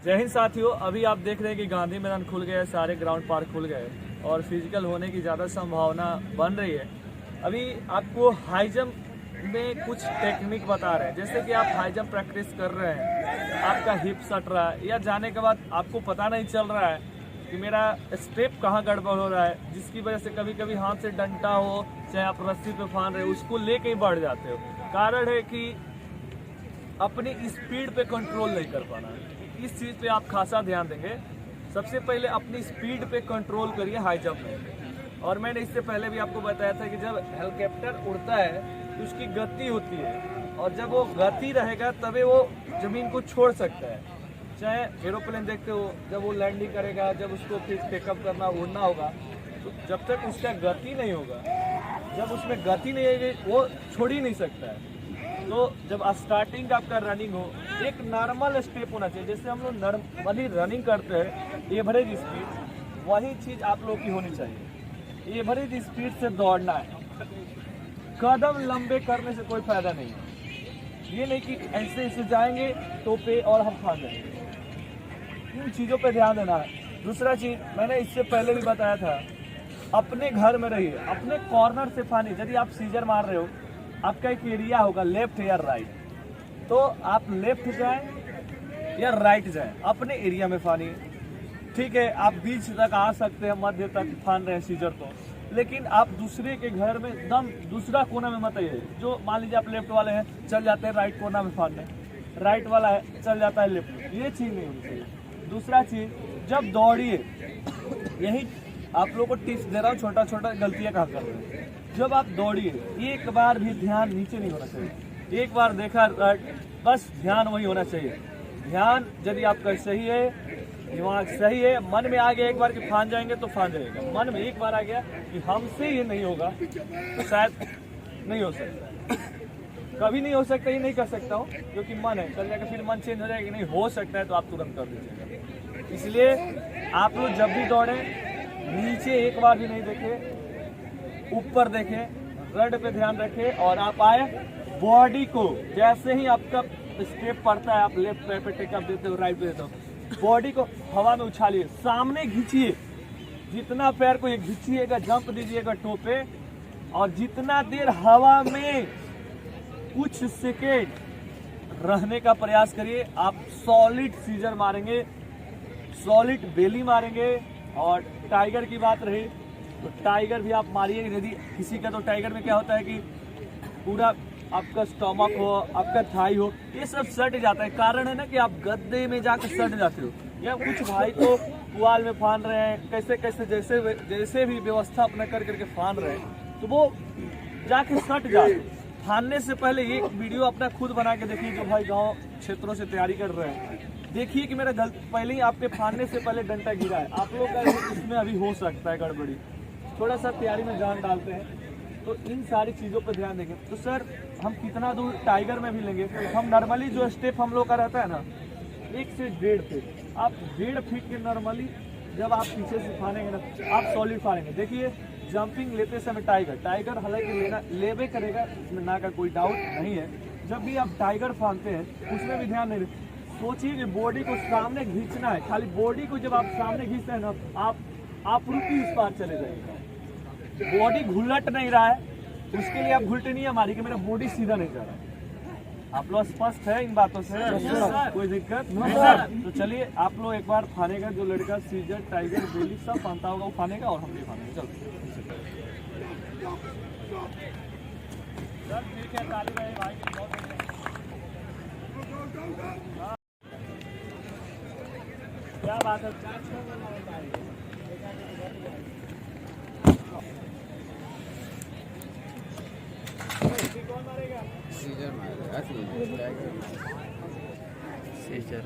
जय हिंद साथियों, अभी आप देख रहे हैं कि गांधी मैदान खुल गया है, सारे ग्राउंड पार्क खुल गए और फिजिकल होने की ज़्यादा संभावना बन रही है। अभी आपको हाई जंप में कुछ टेक्निक बता रहे हैं, जैसे कि आप हाई जंप प्रैक्टिस कर रहे हैं, आपका हिप सट रहा है या जाने के बाद आपको पता नहीं चल रहा है कि मेरा स्टेप कहाँ गड़बड़ हो रहा है, जिसकी वजह से कभी कभी हाथ से डंडा हो, चाहे आप रस्सी पे फान रहे हो, उसको लेके ही बढ़ जाते हो। कारण है कि अपनी स्पीड पे कंट्रोल नहीं कर पाना है। इस चीज़ पे आप खासा ध्यान देंगे। सबसे पहले अपनी स्पीड पे कंट्रोल करिए हाई जंप में। और मैंने इससे पहले भी आपको बताया था कि जब हेलीकॉप्टर उड़ता है तो उसकी गति होती है, और जब वो गति रहेगा तभी वो ज़मीन को छोड़ सकता है। चाहे एरोप्लेन देखते हो, जब वो लैंडिंग करेगा, जब उसको फिर टेकअप करना उड़ना होगा, तो जब तक उसका गति नहीं होगा, जब उसमें गति नहीं आएगी वो छोड़ ही नहीं सकता है। तो जब स्टार्टिंग आपका रनिंग हो, एक नॉर्मल स्टेप होना चाहिए। जैसे हम लोग नॉर्मली रनिंग करते हैं एवरेज स्पीड, वही चीज़ आप लोग की होनी चाहिए। एवरेज स्पीड से दौड़ना है, कदम लंबे करने से कोई फायदा नहीं है। ये नहीं कि ऐसे ऐसे जाएंगे टोपे और हम खा जाएंगे, इन चीज़ों पे ध्यान देना है। दूसरा चीज़ मैंने इससे पहले भी बताया था, अपने घर में रहिए, अपने कॉर्नर से फानी। यदि आप सीजर मार रहे हो, आपका एक एरिया होगा लेफ्ट या राइट, तो आप लेफ्ट जाएं या राइट जाएं, अपने एरिया में फानी। ठीक है, आप बीच तक आ सकते हैं, मध्य तक फान रहे हैं सीजर को, लेकिन आप दूसरे के घर में एकदम दूसरा कोना में मत आइए। जो मान लीजिए आप लेफ्ट वाले हैं, चल जाते हैं राइट कोना में फानने, राइट वाला है चल जाता है लेफ्ट, ये चीज़ नहीं होनी चाहिए। दूसरा चीज़, जब दौड़िए, यही आप लोग को टिप्स दे रहा हूँ, छोटा छोटा गलतियाँ कहाँ कर रहे हैं। जब आप दौड़िए, एक बार भी ध्यान नीचे नहीं होना चाहिए। एक बार देखा बस ध्यान वही होना चाहिए। ध्यान यदि आपका सही है, दिमाग सही है, मन में आ गया एक बार कि फान जाएंगे तो फान जाएगा। मन में एक बार आ गया कि हमसे ये नहीं होगा तो शायद नहीं हो सकता, कभी नहीं हो सकता, ये नहीं कर सकता हूँ क्योंकि मन है। कल जाकर फिर मन चेंज हो जाएगा कि नहीं हो सकता है, तो आप तुरंत कर दीजिएगा। इसलिए आप लोग जब भी दौड़ें, नीचे एक बार भी नहीं देखें, ऊपर देखें, रड पे ध्यान रखें, और आप आए बॉडी को, जैसे ही आपका स्टेप पड़ता है, आप लेफ्ट पैर पे टेकअप देते हो, राइट पे देते हो, बॉडी को हवा में उछालिए, सामने खींचिए। जितना पैर को ये खींचिएगा, जंप दीजिएगा टोपे, और जितना देर हवा में कुछ सेकेंड रहने का प्रयास करिए, आप सॉलिड सीजर मारेंगे, सॉलिड बेली मारेंगे। और टाइगर की बात रही तो टाइगर भी आप मारिए। यदि किसी का, तो टाइगर में क्या होता है कि पूरा आपका स्टमक हो, आपका थाई हो, ये सब सट जाता है। कारण है ना कि आप गद्दे में जाकर सट जाते हो, या कुछ भाई तो पुआल में फान रहे हैं, कैसे कैसे जैसे भी व्यवस्था अपना कर करके फान रहे हैं, तो वो जाके सट जाते। फानने से पहले एक वीडियो अपना खुद बना के देखिए, जो भाई गाँव क्षेत्रों से तैयारी कर रहे हैं, देखिए कि मेरा पहले ही आपके फानने से पहले डंडा गिरा है। आप लोग का इसमें अभी हो सकता है गड़बड़ी, थोड़ा सा तैयारी में जान डालते हैं, तो इन सारी चीज़ों पर ध्यान देंगे। तो सर हम कितना दूर टाइगर में भी लेंगे, तो हम नॉर्मली जो स्टेप हम लोग का रहता है ना, 1 से 1.5 फीट, आप 1.5 फीट के नॉर्मली जब आप पीछे से फानेंगे ना, आप सॉलिड फानेंगे। देखिए जंपिंग लेते समय टाइगर हालांकि लेवे करेगा, इसमें ना का कोई डाउट नहीं है। जब भी आप टाइगर फानते हैं, उसमें भी ध्यान नहीं, सोचिए कि बॉडी को सामने खींचना है। खाली बॉडी को जब आप सामने खींचते हैं ना, आप रुकी इस पार चले जाएगा। बॉडी घुलट नहीं रहा है, उसके लिए आप घुलटनियां मारिए कि मेरा बॉडी सीधा नहीं जा रहा है। आप लोग स्पष्ट है इन बातों से? कोई दिक्कत नहीं? तो चलिए आप लोग एक बार फानेगा, जो लड़का सीजर, टाइगर, बेली सब फानता होगा वो फानेगा, और हम भी फानेंगे। चलो ठीक है, ताली भाई भाई क्या बात है। कौन मारेगा? सीजर मारेगा, सीजर।